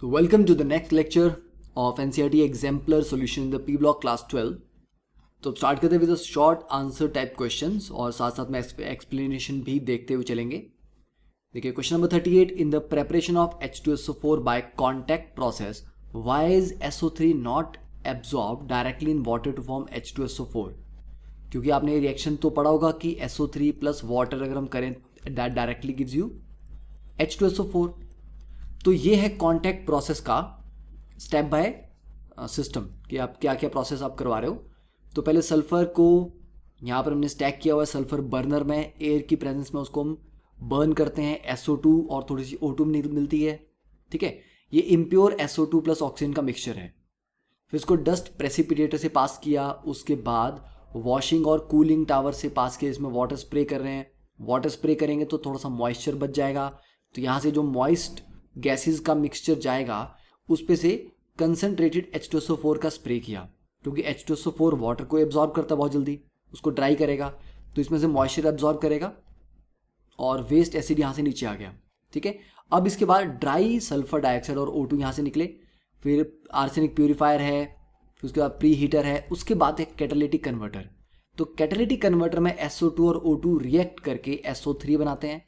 So welcome to the next lecture of NCERT exemplar solution in the P block class 12. तो start करते with short answer type questions और साथ साथ में explanation भी देखते हुए चलेंगे. देखिए question number 38. In the preparation of H2SO4 by contact process why is SO3 not absorb directly in water to form H2SO4. क्योंकि आपने रिएक्शन तो पढ़ा होगा कि SO3 प्लस वाटर अगर हम करें that directly gives you H2SO4. तो ये है कॉन्टैक्ट प्रोसेस का स्टेप बाय सिस्टम कि आप क्या क्या प्रोसेस आप करवा रहे हो. तो पहले सल्फर को यहाँ पर हमने स्टैक किया हुआ है सल्फर बर्नर में, एयर की प्रेजेंस में उसको हम बर्न करते हैं. SO2 और थोड़ी सी O2 मिलती है. ठीक है, ये इम्प्योर SO2 प्लस ऑक्सीजन का मिक्सचर है. फिर इसको डस्ट प्रेसिपिटेटर से पास किया, उसके बाद वॉशिंग और कूलिंग टावर से पास किया. इसमें वाटर स्प्रे कर रहे हैं. वाटर स्प्रे करेंगे तो थोड़ा सा मॉइस्चर बच जाएगा. तो यहाँ से जो मॉइस्ट गैसेस का मिक्सचर जाएगा उस पे से कंसनट्रेटेड H2SO4 का स्प्रे किया, क्योंकि H2SO4 वाटर को एब्जॉर्ब करता है बहुत जल्दी, उसको ड्राई करेगा. तो इसमें से मॉइस्चर एब्जॉर्ब करेगा और वेस्ट एसिड यहाँ से नीचे आ गया. ठीक है, अब इसके बाद ड्राई सल्फर डाइऑक्साइड और O2 यहाँ से निकले. फिर आर्सेनिक प्यूरीफायर है, फिर उसके बाद प्री हीटर है, उसके बाद एक कैटालिटिक कन्वर्टर. तो कैटालिटिक कन्वर्टर में SO2 और O2 रिएक्ट करके SO3 बनाते हैं.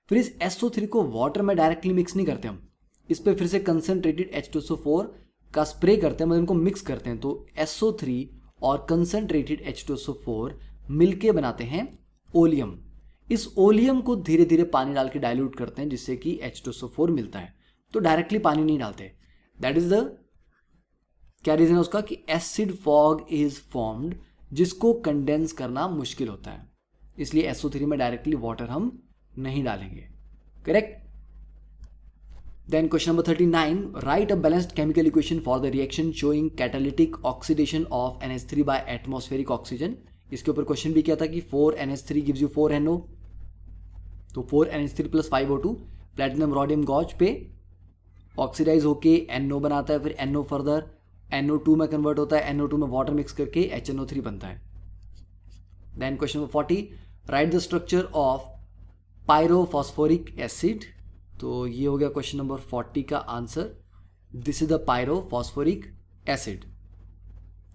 फिर इस SO3 को वाटर में डायरेक्टली मिक्स नहीं करते हम, इस पर फिर से कंसनट्रेटेड H2SO4 का स्प्रे करते हैं, मतलब इनको मिक्स करते हैं. तो SO3 और कंसनट्रेटेड H2SO4 मिलके बनाते हैं ओलियम. इस ओलियम को धीरे धीरे पानी डाल के डाइल्यूट करते हैं जिससे कि H2SO4 मिलता है. तो डायरेक्टली पानी नहीं डालते. दैट इज द क्या रीजन है उसका कि एसिड फॉग इज फॉर्म्ड, जिसको कंडेंस करना मुश्किल होता है. इसलिए SO3 में डायरेक्टली वाटर हम नहीं डालेंगे. Correct. Then question number 39. Write a balanced chemical equation for the reaction showing catalytic oxidation of NH3 by atmospheric oxygen. इसके ऊपर क्वेश्चन भी किया था कि 4NH3 गिव्स यू 4NO. तो 4NH3 plus 5O2 platinum rhodium gauze पे oxidise होके NO बनाता है. फिर NO फर्दर NO2 में कन्वर्ट होता है. NO2 में वाटर मिक्स करके HNO3 बनता है. Then question number 40. Write the structure of pyrophosphoric acid. तो ये हो गया क्वेश्चन नंबर 40 का answer. This is the pyrophosphoric acid.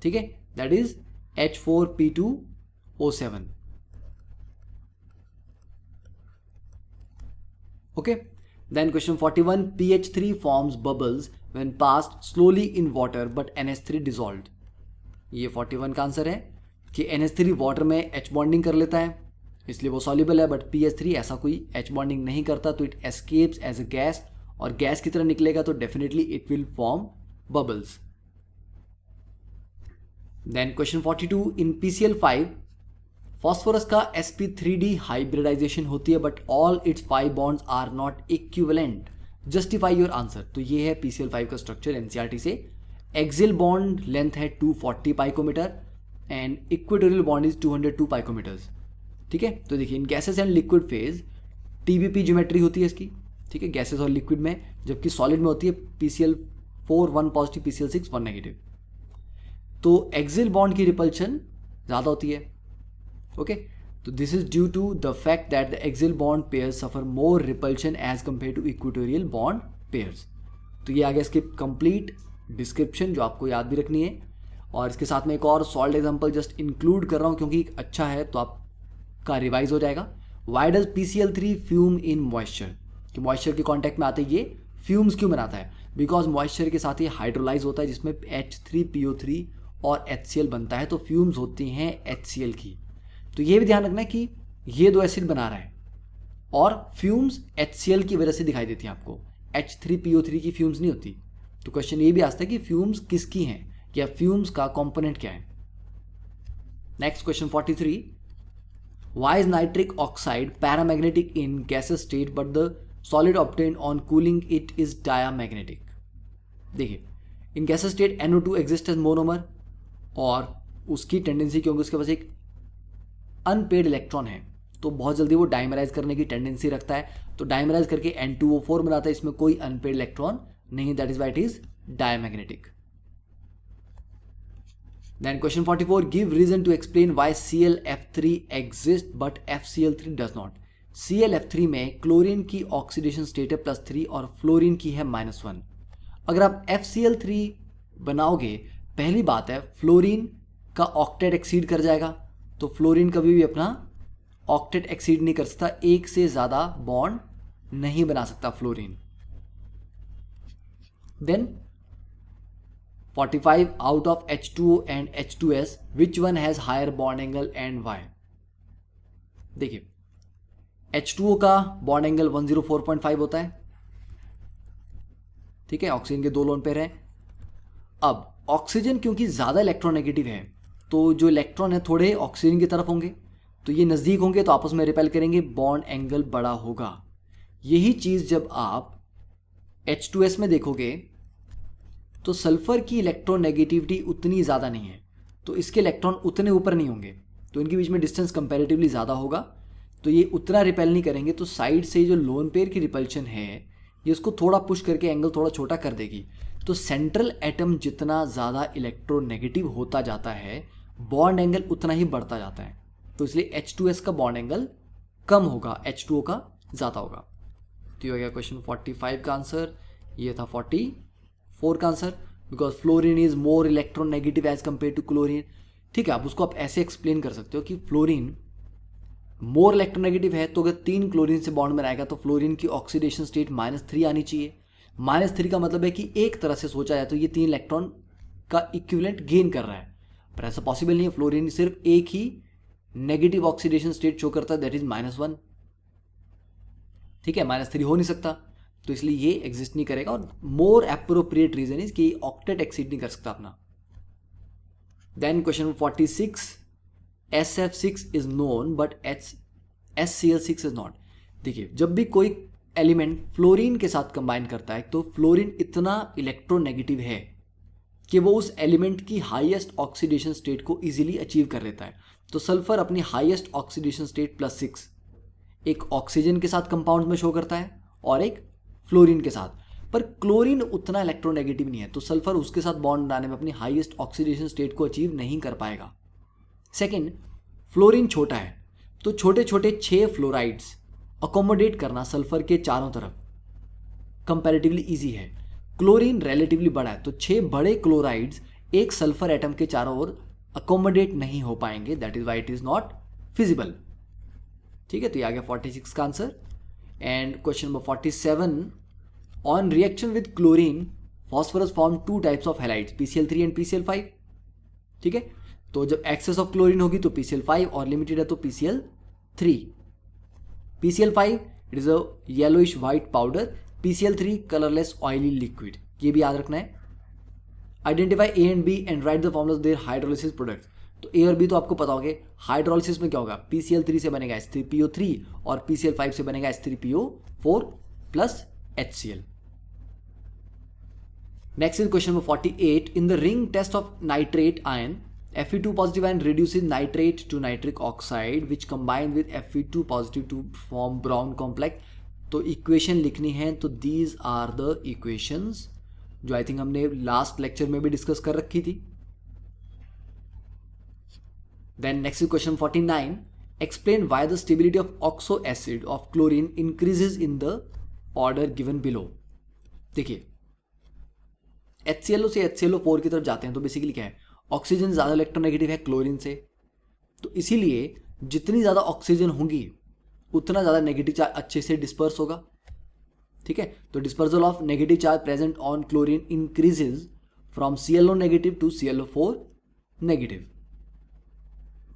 ठीक है, that is H4P2O7. Okay. Then question 41. PH3 forms bubbles when passed slowly in water but NH3 dissolved. ये 41 का answer है कि NH3 वाटर में H बॉन्डिंग कर लेता है, इसलिए वो सॉल्युबल है. बट PH3 ऐसा कोई H बॉन्डिंग नहीं करता, तो it escapes as a gas, और गैस की तरह निकलेगा तो definitely it will form bubbles. Then question 42. In PCl5 phosphorus का sp3d हाइब्रिडाइजेशन होती है but all its 5 bonds are not equivalent. Justify your answer. तो ये है PCl5 का स्ट्रक्चर NCERT से. एक्सियल बॉन्ड लेंथ है 240 picometre and equatorial bond is 202 picometres. ठीक है, तो देखिए in gases and liquid phase TBP geometry होती है इसकी. ठीक है, गैसेस और लिक्विड में, जबकि सॉलिड में होती है PCl4 1 पॉजिटिव, PCl6 1 नेगेटिव. तो एक्सियल बॉन्ड की रिपल्शन ज़्यादा होती है. ओके, तो this is due to the fact that the axial bond pairs suffer more repulsion as compare to equatorial bond pairs. तो ये आ गया इसकी कंप्लीट डिस्क्रिप्शन जो आपको याद भी रखनी है. और इसके साथ में एक और सॉल्ट एग्जाम्पल जस्ट इंक्लूड कर रहा हूँ क्योंकि अच्छा है तो आप का रिवाइज हो जाएगा. Why does PCl3 fume in moisture. कि मॉइस्चर के कॉन्टैक्ट में आते ये फ्यूम्स क्यों बनाता है. बिकॉज मॉइस्चर के साथ ये हाइड्रोलाइज होता है जिसमें H3PO3 और HCl बनता है, तो फ्यूम्स होती हैं HCl की. तो ये भी ध्यान रखना है कि ये दो एसिड बना रहा है और फ्यूम्स HCl की वजह से दिखाई देती हैं आपको, H3PO3 की फ्यूम्स नहीं होती. तो क्वेश्चन ये भी आ सकता है कि फ्यूम्स किसकी हैं या फ्यूम्स का कॉम्पोनेंट क्या है. Next question 43. Why is nitric oxide paramagnetic in gaseous state but the solid obtained on cooling it is diamagnetic. देखिए इन gaseous state NO2 exists as monomer और उसकी टेंडेंसी, क्योंकि उसके पास एक अनपेड इलेक्ट्रॉन है तो बहुत जल्दी वो डाइमराइज करने की टेंडेंसी रखता है. तो डाइमराइज करके N2O4 बनाता है, इसमें कोई अनपेड इलेक्ट्रॉन नहीं. That is why it is diamagnetic. Then question 44. Give reason to explain why ClF3 exists but FCl3 does not. ClF3 में क्लोरीन की ऑक्सीडेशन स्टेट है +3 और फ्लोरीन की है -1. अगर आप FCl3 बनाओगे, पहली बात है फ्लोरीन का ऑक्टेट एक्सीड कर जाएगा, तो फ्लोरीन कभी भी अपना ऑक्टेट एक्सीड नहीं कर सकता, एक से ज़्यादा बॉन्ड नहीं बना सकता fluorine. Then 45 out of H2O and H2S, which one has higher bond angle and why? देखिए H2O का बॉन्ड एंगल 104.5 होता है, ठीक है, ऑक्सीजन के 2 लोन पेयर हैं। अब ऑक्सीजन क्योंकि ज़्यादा इलेक्ट्रोनेगेटिव है, तो जो इलेक्ट्रॉन है थोड़े ऑक्सीजन की तरफ होंगे, तो ये नज़दीक होंगे तो आपस में रिपेल करेंगे, बॉन्ड एंगल बड़ा होगा। यही चीज़ जब आप H2S में देखोगे तो सल्फर की इलेक्ट्रोनेगेटिविटी उतनी ज़्यादा नहीं है, तो इसके इलेक्ट्रॉन उतने ऊपर नहीं होंगे, तो इनके बीच में डिस्टेंस कंपैरेटिवली ज़्यादा होगा, तो ये उतना रिपेल नहीं करेंगे। तो साइड से जो लोन पेयर की रिपल्शन है ये इसको थोड़ा पुश करके एंगल थोड़ा छोटा कर देगी। तो सेंट्रल एटम जितना ज़्यादा इलेक्ट्रोनेगेटिव होता जाता है, बॉन्ड एंगल उतना ही बढ़ता जाता है, तो इसलिए H2S का बॉन्ड एंगल कम होगा, H2O का ज़्यादा होगा। तो ये हो गया क्वेश्चन 45 का आंसर। ये था 44 का answer, because fluorine is more electronegative as compare to chlorine. ठीक है, आप उसको आप ऐसे एक्सप्लेन कर सकते हो कि फ्लोरीन मोर इलेक्ट्रोनेगेटिव है, तो अगर 3 क्लोरीन से बॉन्ड बनाएगा तो फ्लोरीन की ऑक्सीडेशन स्टेट -3 आनी चाहिए। -3 का मतलब है कि एक तरह से सोचा जाए तो ये 3 इलेक्ट्रॉन का इक्विवेलेंट गेन कर रहा है, पर ऐसा पॉसिबल नहीं है। फ्लोरीन सिर्फ एक ही नेगेटिव ऑक्सीडेशन स्टेट शो करता है, दैट इज -1। ठीक है, -3 हो नहीं सकता, तो इसलिए ये एग्जिस्ट नहीं करेगा। और मोर एप्रोप्रिएट रीजन इज कि ऑक्टेट एक्सीड नहीं कर सकता अपना। Then question 46, SF6 is known but SCl6 is not. देखिए, जब भी कोई एलिमेंट फ्लोरीन के साथ कंबाइन करता है तो फ्लोरीन इतना इलेक्ट्रोनेगेटिव है कि वो उस एलिमेंट की हाईएस्ट ऑक्सीडेशन स्टेट को इजीली अचीव कर लेता है। तो सल्फर अपनी हाईएस्ट ऑक्सीडेशन स्टेट +6 एक ऑक्सीजन के साथ कंपाउंड में शो करता है और एक फ्लोरीन के साथ, पर क्लोरीन उतना इलेक्ट्रोनेगेटिव नहीं है, तो सल्फर उसके साथ बॉन्ड बनाने में अपनी हाईएस्ट ऑक्सीडेशन स्टेट को अचीव नहीं कर पाएगा। सेकेंड, फ्लोरीन छोटा है, तो छोटे छोटे 6 फ्लोराइड्स अकोमोडेट करना सल्फर के चारों तरफ कंपैरेटिवली इजी है। क्लोरीन रिलेटिवली बड़ा है, तो 6 बड़े क्लोराइड्स एक सल्फर एटम के चारों ओर अकोमोडेट नहीं हो पाएंगे, that is why it is not feasible. ठीक है, तो ये आ गया 46 का answer. And question number 47, on reaction with chlorine phosphorus form 2 types of halides, PCl3 and PCl5। ठीक है, तो जब एक्सेस ऑफ क्लोरीन होगी तो PCl5 और लिमिटेड है तो PCl3। PCl5 it is a yellowish white powder, PCl3 colourless oily liquid, ये भी याद रखना है। Identify A and B and right the formula of their hydrolysis products. तो A और B तो आपको पता होगा, हाइड्रोलिसिस में क्या होगा, PCl3 से बनेगा H3PO3 और PCl5 से बनेगा H3PO4 plus HCl। Next is question number 48, in the ring test of nitrate ion Fe2 positive ion reduces nitrate to nitric oxide which combine with Fe2 positive to form brown complex। तो equation लिखनी है, तो these are the equations जो I think हमने last lecture में भी discuss कर रखी थी। Then next question 49, explain why the stability of oxo acid of chlorine increases in the order given below. देखिए, HClO से HClO4 की तरफ जाते हैं, तो बेसिकली क्या है, ऑक्सीजन ज़्यादा इलेक्ट्रोनेगेटिव है क्लोरीन से, तो इसीलिए जितनी ज़्यादा ऑक्सीजन होंगी उतना ज़्यादा नेगेटिव चार्ज अच्छे से डिस्पर्स होगा। ठीक है, तो dispersal of negative charge present on chlorine increases from ClO negative to ClO4 negative.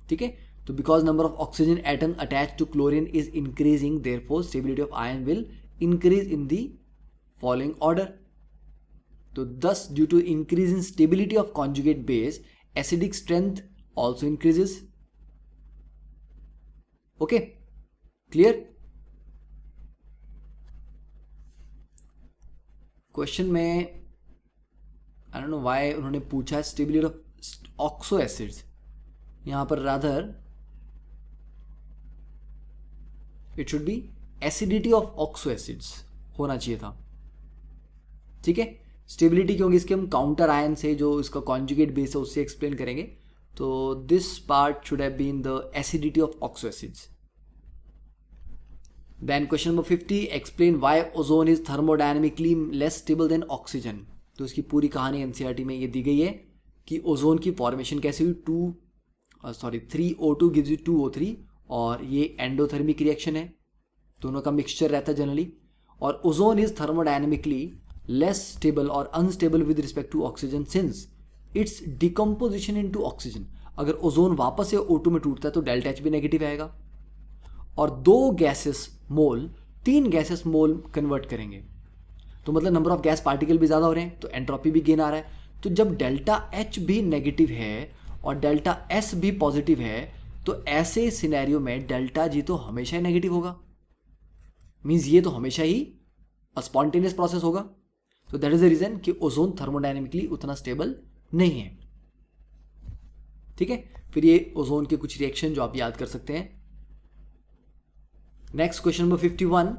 ठीक है, तो because number of oxygen atom attach to chlorine is increasing, therefore stability of ion will increase in the following order. तो thus due to increase in stability of conjugate base, acidic strength also increases। okay, clear? Question में I don't know why उन्होंने पूछा है stability of oxo acids, यहां पर rather it should be acidity of oxo acids होना चाहिए था। ठीक है, स्टेबिलिटी क्योंकि इसके हम काउंटर आयन से जो इसका कॉन्जुगेट बेस है उससे एक्सप्लेन करेंगे, तो this part should have been the acidity of oxo acids. Then question number 50, explain why ozone is thermodynamically less stable than oxygen. तो इसकी पूरी कहानी एनसीईआरटी में ये दी गई है कि ओजोन की फॉर्मेशन कैसे हुई, 3O2 गिव्स यू 2O3, और ये एंडोथर्मिक रिएक्शन है, दोनों का मिक्सचर रहता है जनरली। और ozone is thermodynamically less stable और unstable with respect to oxygen since its decomposition into oxygen. अगर ओजोन वापस से O2 में टूटता है तो डेल्टा H भी नेगेटिव आएगा, और 2 गैसेस मोल 3 गैसेस मोल कन्वर्ट करेंगे, तो मतलब नंबर ऑफ गैस पार्टिकल भी ज़्यादा हो रहे हैं, तो एंट्रोपी भी गेन आ रहा है। तो जब डेल्टा H भी नेगेटिव है और डेल्टा S भी पॉजिटिव है, तो ऐसे सिनेरियो में डेल्टा G तो हमेशा ही नेगेटिव होगा, मीन्स ये तो हमेशा ही स्पॉन्टेनियस प्रोसेस होगा। तो दैट इज द रीजन कि ओजोन थर्मोडायनेमिकली उतना स्टेबल नहीं है। ठीक है, फिर ये ओजोन के कुछ रिएक्शन जो आप याद कर सकते हैं। Next question number 51,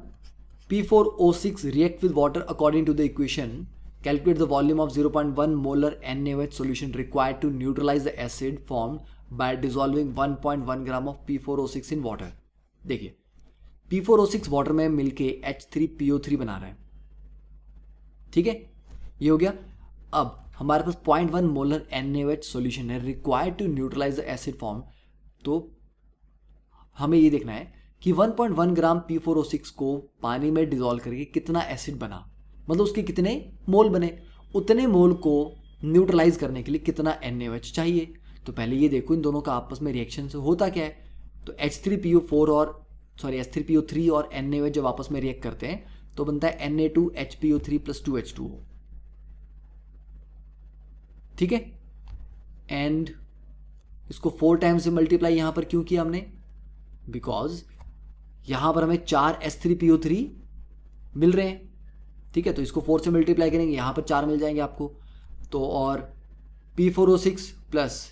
P4O6 react with water according to the equation. Calculate the volume of 0.1 molar NaOH solution required to neutralize the acid formed by dissolving 1.1 gram of P4O6 in water. देखिए P4O6 water में मिलके H3PO3 बना रहा है, ठीक है, ये हो गया। अब हमारे पास 0.1 मोलर NaOH सॉल्यूशन है required to neutralise the acid form. तो हमें ये देखना है कि 1.1 ग्राम P4O6 को पानी में डिजोल्व करके कितना एसिड बना, मतलब उसके कितने मोल बने, उतने मोल को न्यूट्रलाइज करने के लिए कितना NaOH चाहिए। तो पहले ये देखो इन दोनों का आपस में रिएक्शन से होता क्या है। तो H3PO3 और NaOH जब आपस में रिएक्ट करते हैं तो बनता है Na2HPO3 + 2H2O, ठीक है। एंड इसको 4 टाइम्स से मल्टीप्लाई यहां पर क्यों किया हमने, बिकॉज यहां पर हमें 4 H3PO3 मिल रहे हैं, ठीक है। तो इसको 4 से मल्टीप्लाई करेंगे, यहां पर 4 मिल जाएंगे आपको। तो और P4O6 +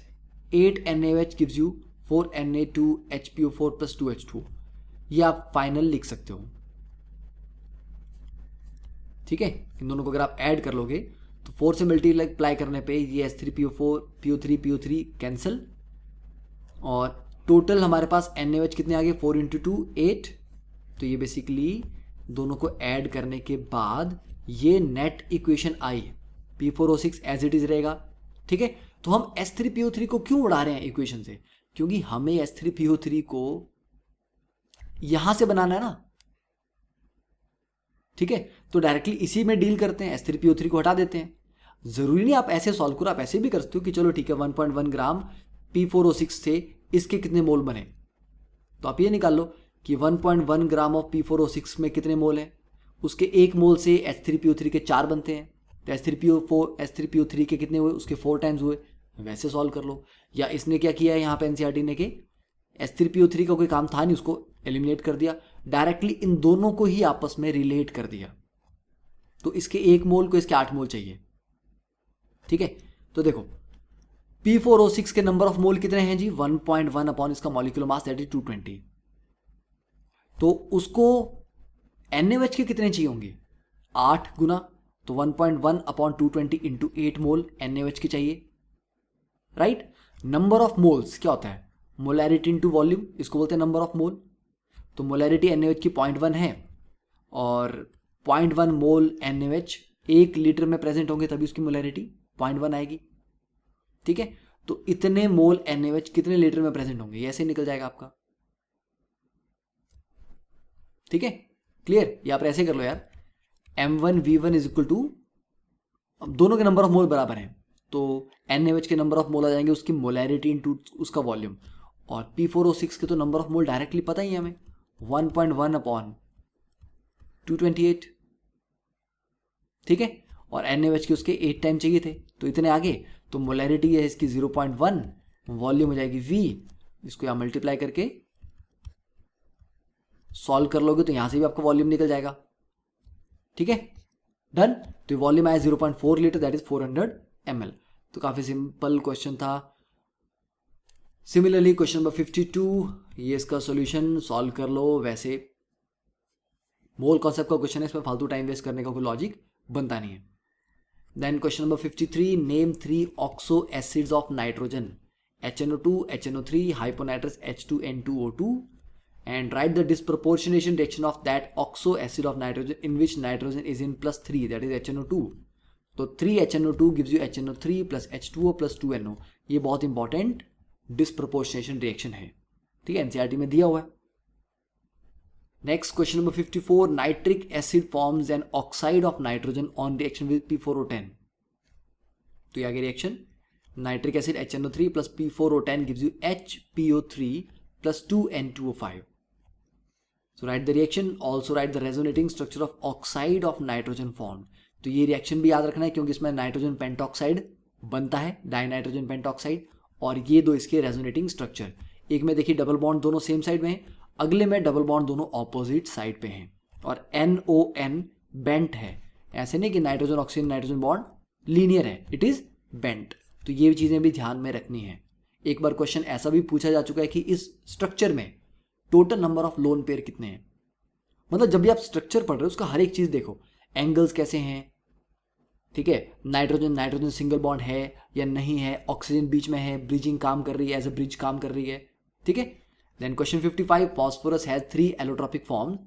8 NaOH gives you 4 Na2HPO4 + 2H2O, ये आप फाइनल लिख सकते हो, ठीक है। इन दोनों को अगर आप ऐड कर लोगे तो 4 से मल्टीप्लाई करने पे ये H3PO3 कैंसिल, और टोटल हमारे पास NaOH कितने आ गए, 4 × 2 8। तो ये बेसिकली दोनों को ऐड करने के बाद ये नेट इक्वेशन आई, P4O6 एज इट इज रहेगा, ठीक है। तो हम H3PO3 को क्यों उड़ा रहे हैं इक्वेशन से, क्योंकि हमें H3PO3 को यहां से बनाना है ना, ठीक है। तो डायरेक्टली इसी में डील करते हैं, H3PO3 को हटा देते हैं। जरूरी नहीं आप ऐसे सॉल्व करो, आप ऐसे भी कर सकते हो कि चलो ठीक है 1.1 ग्राम P4O6 से इसके कितने मोल बने, तो आप ये निकाल लो कि 1.1 ग्राम ऑफ P4O6 में कितने मोल हैं, उसके 1 मोल से H3PO3 के 4 बनते हैं, तो H3PO3 के कितने हुए, उसके 4 टाइम्स हुए, वैसे सॉल्व कर लो। या इसने क्या किया है यहाँ पे एनसीईआरटी ने कि H3PO3 का कोई काम था नहीं, उसको एलिमिनेट कर दिया, डायरेक्टली इन दोनों को ही आपस में रिलेट कर दिया। तो इसके 1 मोल को इसके 8 मोल चाहिए, ठीक है। तो देखो P4O6 के नंबर ऑफ मोल कितने हैं जी, 1.1 अपॉन इसका मॉलिक्यूलर मास दैट इज 220। तो उसको NaOH के कितने चाहिए होंगे, 8 गुना, तो 1.1 अपॉन 220 इंटू 8 मोल NaOH के चाहिए, राइट। नंबर ऑफ मोल्स क्या होता है, मोलैरिटी इंटू वॉल्यूम, इसको बोलते हैं नंबर ऑफ मोल। तो मोलैरिटी NaOH की 0.1 है, और 0.1 मोल NaOH 1 लीटर में प्रेजेंट होंगे तभी उसकी मोलैरिटी 0.1 आएगी, ठीक है। तो इतने मोल NaOH कितने लीटर में प्रेजेंट होंगे, ये ऐसे निकल जाएगा आपका, ठीक है, क्लियर। या आप ऐसे कर लो यार, M1V1 इज इक्वल टू, दोनों के नंबर ऑफ मोल बराबर हैं, तो NaOH के नंबर ऑफ मोल आ जाएंगे उसकी मोलैरिटी इंटू उसका वॉल्यूम, और P4O6 के तो नंबर ऑफ मोल डायरेक्टली पता ही है हमें, 1.1 अपॉन 228, ठीक है। और NaOH के उसके 8 टाइम चाहिए थे, तो इतने आगे, तो मोलैरिटी है इसकी 0.1, वॉल्यूम हो जाएगी V, इसको यहाँ मल्टीप्लाई करके सॉल्व कर लोगे तो यहां से भी आपका वॉल्यूम निकल जाएगा, ठीक है, डन। तो वॉल्यूम आया 0.4 लीटर, दैट इज 400 ml। तो काफी सिंपल क्वेश्चन था। सिमिलरली क्वेश्चन नंबर 52, ये इसका सॉल्यूशन सॉल्व कर लो। वैसे मोल कॉन्सेप्ट का क्वेश्चन है, इसमें फालतू टाइम वेस्ट करने का कोई लॉजिक बनता नहीं है। Then question number 53, name 3 oxo acids of nitrogen, HNO2, HNO3, hyponatrous H2N2O2, and write the disproportionation reaction of that oxo acid of nitrogen in which nitrogen is in +3, that is HNO2. तो 3HNO2 gives you HNO3 plus H2O plus 2NO। ये बहुत important disproportionation reaction है, ठीक है, NCERT में दिया हुआ है। Next question number 54, nitric acid forms an oxide of nitrogen on reaction with P4O10। तो ये आगे reaction, nitric acid HNO3 plus P4O10 gives you HPO3 plus 2N2O5। So write the reaction, also write the resonating structure of oxide of nitrogen formed। तो ये reaction भी याद रखना है क्योंकि इसमें नाइट्रोजन पेंटॉक्साइड बनता है, डाइनाइट्रोजन पेंटॉक्साइड, और ये दो इसके रेजोनेटिंग स्ट्रक्चर, एक में देखिए डबल बॉन्ड दोनों सेम साइड में है, अगले में डबल बॉन्ड दोनों ऑपोजिट साइड पे हैं, और NON बेंट है। ऐसे नहीं कि nitrogen oxygen nitrogen bond linear है, इट इज बेंट। तो ये चीज़ें भी ध्यान में रखनी है। एक बार क्वेश्चन ऐसा भी पूछा जा चुका है कि इस स्ट्रक्चर में total number of lone pair कितने हैं। मतलब जब भी आप स्ट्रक्चर पढ़ रहे हो उसका हर एक चीज़ देखो, एंगल्स कैसे हैं, ठीक है, नाइट्रोजन नाइट्रोजन सिंगल बॉन्ड है या नहीं है, ऑक्सीजन बीच में है, ब्रिजिंग काम कर रही है, एज अ ब्रिज काम कर रही है, ठीक है। Then question 55, phosphorus has 3 allotropic form,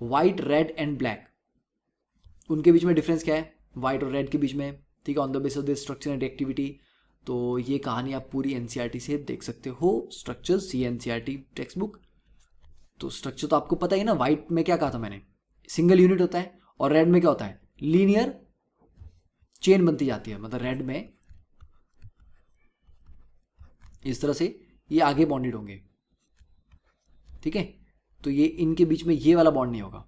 white red and black. उनके बीच में डिफरेंस क्या है, व्हाइट और रेड के बीच में, ठीक है, on the base of the structure and reactivity. तो ये कहानी आप पूरी एनसीईआरटी से देख सकते हो, स्ट्रक्चर सी एनसीईआरटी टेक्स्ट बुक। तो स्ट्रक्चर तो आपको पता ही ना, व्हाइट में क्या कहा था मैंने, सिंगल यूनिट होता है, और रेड में क्या होता है, लीनियर चेन बनती जाती है। मतलब रेड में इस तरह से ये आगे बॉन्डेड होंगे, ठीक है, तो ये इनके बीच में ये वाला बॉन्ड नहीं होगा,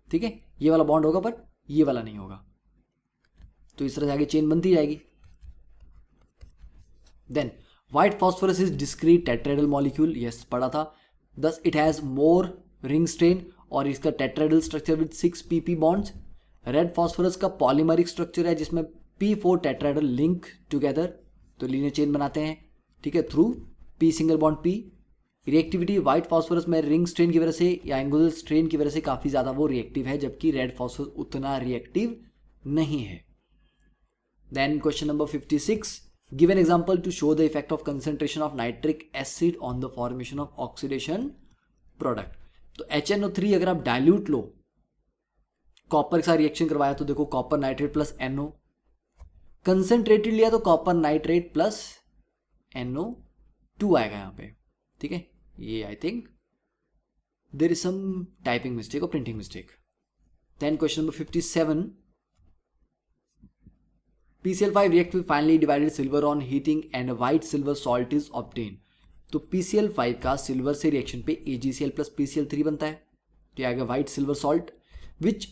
ठीक है, ये वाला बॉन्ड होगा पर ये वाला नहीं होगा। तो इस तरह से आगे चेन बनती जाएगी। Then white phosphorus is discrete tetrahedral molecule, yes पढ़ा था। Thus it has more ring strain और इसका tetrahedral structure with 6 PP bonds. Red phosphorus का पॉलीमरिक स्ट्रक्चर है जिसमें P4 टेट्राहेड्रल लिंक टुगेदर, तो लीनियर चेन बनाते हैं, ठीक है, through P single bond P। Reactivity white phosphorus में रिंग स्ट्रेन की वजह से या एंगुलर स्ट्रेन की वजह से काफ़ी ज़्यादा वो रिएक्टिव है, जबकि रेड फॉस्फोरस उतना रिएक्टिव नहीं है। Then question number 56, give an example to show the effect of concentration of nitric acid on the formation of oxidation product. तो HNO3 अगर आप डाइल्यूट लो, कॉपर के साथ रिएक्शन करवाया तो देखो copper nitrate plus NO, concentrated लिया तो कॉपर नाइट्रेट प्लस NO2 आएगा यहाँ पे, ठीक है। ये I think there is some typing mistake और printing mistake. Then question number 57, PCl5 react with finely divided silver on heating and a white silver salt is obtained। तो PCl5 का silver से रिएक्शन पे AgCl प्लस PCl3 बनता है, तो आएगा white silver salt which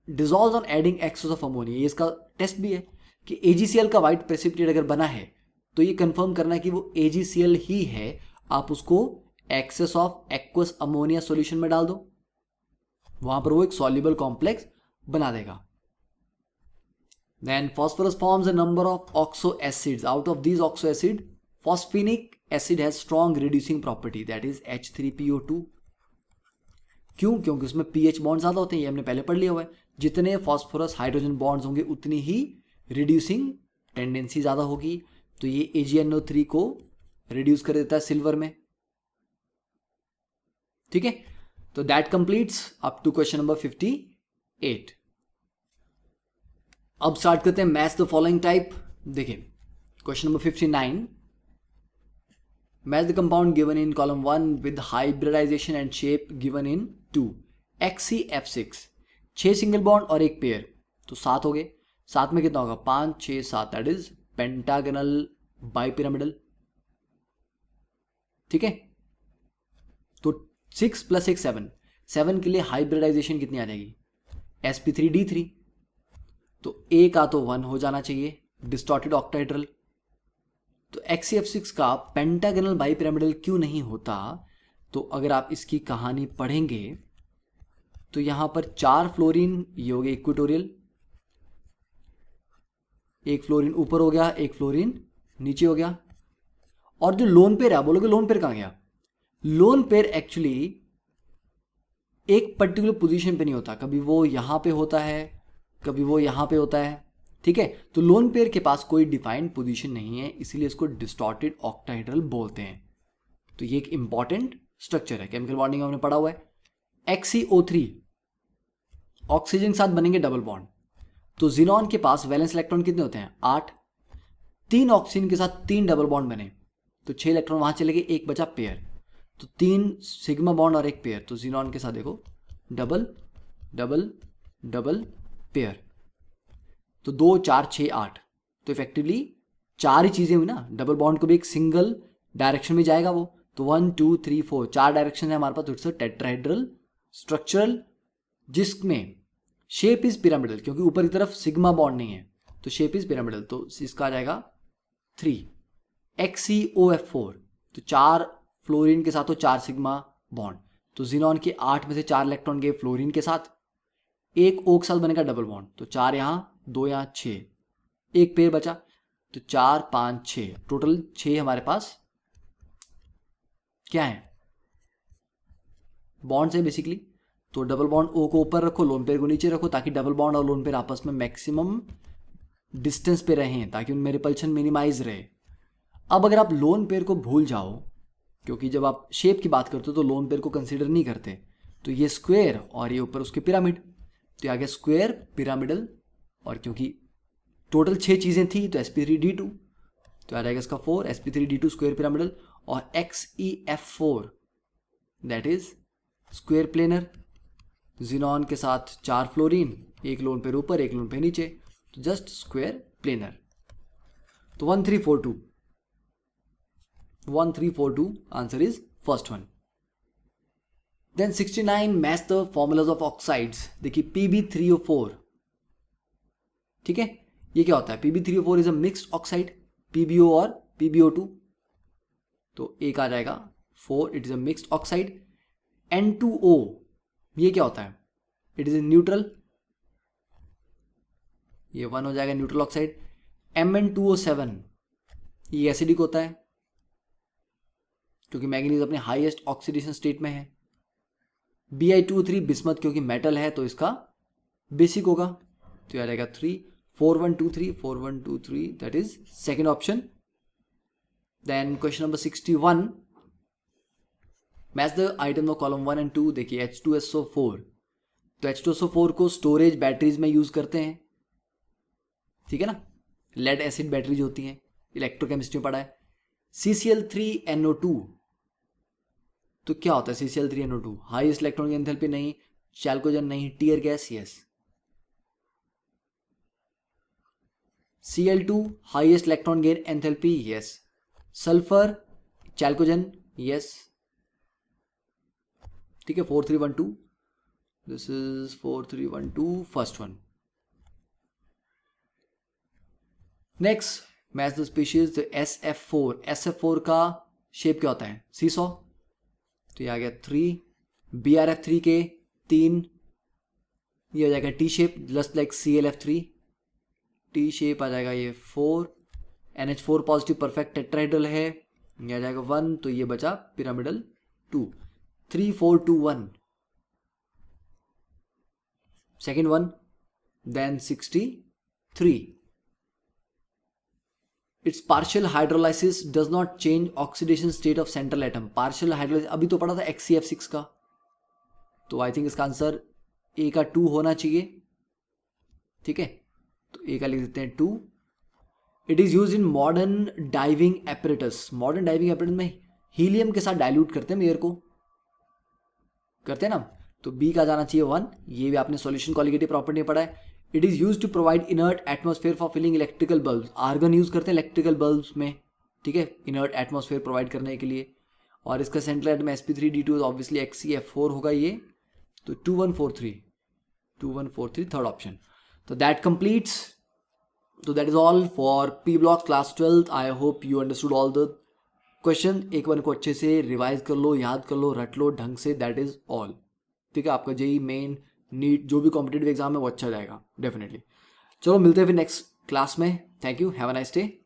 dissolve on adding excess of ammonia. ये इसका टेस्ट भी है कि AgCl का व्हाइट प्रेसिपिटेट अगर बना है तो ये कंफर्म करना है कि वो AgCl ही है। आप उसको excess of aqueous ammonia solution में डाल दो, वहां पर वो एक सॉल्युबल कॉम्प्लेक्स बना देगा। Then phosphorus forms a number of oxo acids. Out of these oxo acid, phosphenic acid has strong reducing property, that is H3PO2। क्यों? क्योंकि उसमें pH बॉन्ड ज़्यादा होते हैं, ये हमने पहले पढ़ लिया हुआ है। जितने फॉस्फोरस हाइड्रोजन बॉन्ड्स होंगे उतनी ही रिड्यूसिंग टेंडेंसी ज़्यादा होगी, तो ये AgNO3 को रिड्यूस कर देता है सिल्वर में, ठीक है। तो that completes up to question number 58। अब स्टार्ट करते हैं मैच द फॉलोइंग टाइप। देखिए question number 59, match the compound given in column 1 with hybridisation and shape given in 2 XeF6, 6 single bond और एक पेयर, तो 7 हो गए। 7 में कितना होगा, 5 6 7, दैट इज पेंटागनल बाइपिरामिडल, ठीक है। तो 6 + 1 7, 7 के लिए हाइब्रिडाइजेशन कितनी आ जाएगी, sp3d3, तो A का तो 1 हो जाना चाहिए, डिस्टॉर्टेड ऑक्टाहेड्रल। तो XeF6 का पेंटागनल बाइपिरामिडल क्यों नहीं होता, तो अगर आप इसकी कहानी पढ़ेंगे तो यहां पर 4 फ्लोरीन, ये हो गए इक्वेटोरियल, एक फ्लोरीन ऊपर हो गया, एक फ्लोरीन नीचे हो गया, और जो लोन पेयर है, बोलोगे लोन पेयर कहां गया, लोन पेयर एक्चुअली एक पर्टिकुलर पोजीशन पे नहीं होता, कभी वो यहां पे होता है, कभी वो यहां पे होता है, ठीक है। तो लोन पेयर के पास कोई डिफाइंड पोजीशन नहीं है, इसीलिए इसको डिस्टॉर्टेड ऑक्टाहेड्रल बोलते हैं। तो ये एक इंपॉर्टेंट स्ट्रक्चर है, केमिकल बॉन्डिंग हमने पढ़ा हुआ है। XeO3 ऑक्सीजन के साथ बनेंगे डबल बॉन्ड, तो जिनॉन के पास वैलेंस इलेक्ट्रॉन कितने होते हैं? 8। 3 ऑक्सीजन के साथ 3 डबल बॉन्ड बने तो 6 इलेक्ट्रॉन वहाँ चले गए, एक बचा पेयर, तो 3 सिग्मा बॉन्ड और एक पेयर। तो जिनॉन के साथ देखो डबल डबल डबल पेयर, तो 2 4 6 8, तो इफेक्टिवली 4 ही चीज़ें हुई ना। डबल बॉन्ड को भी एक सिंगल डायरेक्शन में जाएगा वो, तो 1 2 3 4 4 डायरेक्शन है हमारे पास। तो इट्स अ टेट्राहेड्रल स्ट्रक्चरल जिसमें शेप इज पिरामिडल, क्योंकि ऊपर की तरफ सिग्मा बॉन्ड नहीं है तो शेप इज पिरामिडल, तो इसका आ जाएगा 3 XeOF4। तो 4 फ्लोरीन के साथ तो 4 सिग्मा बॉन्ड, तो जिनॉन के 8 में से 4 इलेक्ट्रॉन गए फ्लोरीन के साथ, एक O के साथ बनेगा डबल बॉन्ड, तो 4 यहाँ 2 यहाँ 6, एक पेयर बचा, तो 4 5 6, टोटल 6 हमारे पास क्या है? बॉन्ड्स है बेसिकली। तो डबल बॉन्ड O को ऊपर रखो, लोन पेयर को नीचे रखो, ताकि डबल बॉन्ड और लोन पेयर आपस में मैक्सिमम डिस्टेंस पे रहें, ताकि उनमें रिपल्शन मिनिमाइज रहे। अब अगर आप लोन पेयर को भूल जाओ, क्योंकि जब आप शेप की बात करते हो तो लोन पेयर को कंसीडर नहीं करते, तो ये स्क्वायर और ये ऊपर उसके पिरामिड, तो ये आ गया स्क्वायर पिरामिडल। और क्योंकि टोटल 6 चीज़ें थी तो sp3d2, तो आ जाएगा इसका 4 sp3d2 स्क्वायर पिरामिडल। और XeF4 that is square planar. Xenon के साथ 4 फ्लोरीन, एक लोन पेयर ऊपर एक लोन पेयर नीचे, तो जस्ट स्क्वायर प्लेनर। तो 1342 answer is first one. Then 69 match the formulas of oxides. देखिए Pb3O4, ठीक है, ये क्या होता है? Pb3O4 is a mixed oxide, PbO और PbO2, तो एक आ जाएगा 4, it is a mixed oxide. N2O ये क्या होता है? इट इज ए न्यूट्रल, ये 1 हो जाएगा न्यूट्रल ऑक्साइड। Mn2O7 ये एसिडिक होता है, क्योंकि मैग्नीज अपने हाईएस्ट ऑक्सीडेशन स्टेट में है। Bi2O3 बिस्मथ, क्योंकि मेटल है तो इसका बेसिक होगा, तो ये आ जाएगा 3 4123 that is second option. Then question number 61 match the item of column 1 and 2। देखिए H2SO4, तो H2SO4 को स्टोरेज बैटरीज में यूज करते हैं, ठीक है ना, लेड एसिड बैटरीज होती हैं, इलेक्ट्रोकेमिस्ट्री में पढ़ा है। CCl3NO2, तो क्या होता है CCl3NO2? हाईएस्ट इलेक्ट्रॉन एंथैल्पी नहीं, चैल्कोजन नहीं, tear gas yes. Cl2 highest electron gain enthalpy yes. Sulphur chalcogen yes, ठीक है। 4312, this is 4312 first one. Next match the species SF4। SF4 का शेप क्या होता है? सीसॉ, तो ये आ गया 3। BrF3 के 3, ये आ जाएगा T shape just like ClF3, T shape आ जाएगा ये 4। NH4 पॉजिटिव परफेक्ट टेट्राहेड्रल है, ये आ जाएगा 1, तो ये बचा pyramidal 2। 3 4 2 1 second one. Then 63 its partial hydrolysis does not change oxidation state of central atom. Partial hydrolysis अभी तो पढ़ा था XeF6 का, तो आई थिंक इसका आंसर A का 2 होना चाहिए, ठीक है, तो A का लिख देते हैं 2। It is use in modern diving apparatus. Modern diving apparatus में हीलियम के साथ डाइल्यूट करते हैं एयर को, करते हैं ना, तो B का जाना चाहिए 1। ये भी आपने सॉल्यूशन कॉलिगेटिव प्रॉपर्टी में पढ़ा है। It is use to provide inert atmosphere for filling electrical bulb. Argon use करते हैं इलेक्ट्रिकल बल्ब्स में, ठीक है, इनर्ट एटमॉस्फेयर प्रोवाइड करने के लिए। और इसका central atom sp3d2 obviously XeF4 होगा ये, तो 2143 थर्ड ऑप्शन। तो दैट कंप्लीट्स, तो that is all for P Block class 12। I hope you understood all the question. एक बार इनको अच्छे से रिवाइज कर लो, याद कर लो, रट लो ढंग से, दैट इज ऑल, ठीक है। आपका जेई मेन नीट जो भी कॉम्पिटेटिव एग्जाम है वो अच्छा जाएगा डेफिनेटली। चलो मिलते हैं फिर नेक्स्ट क्लास में। Thank you, have a nice day.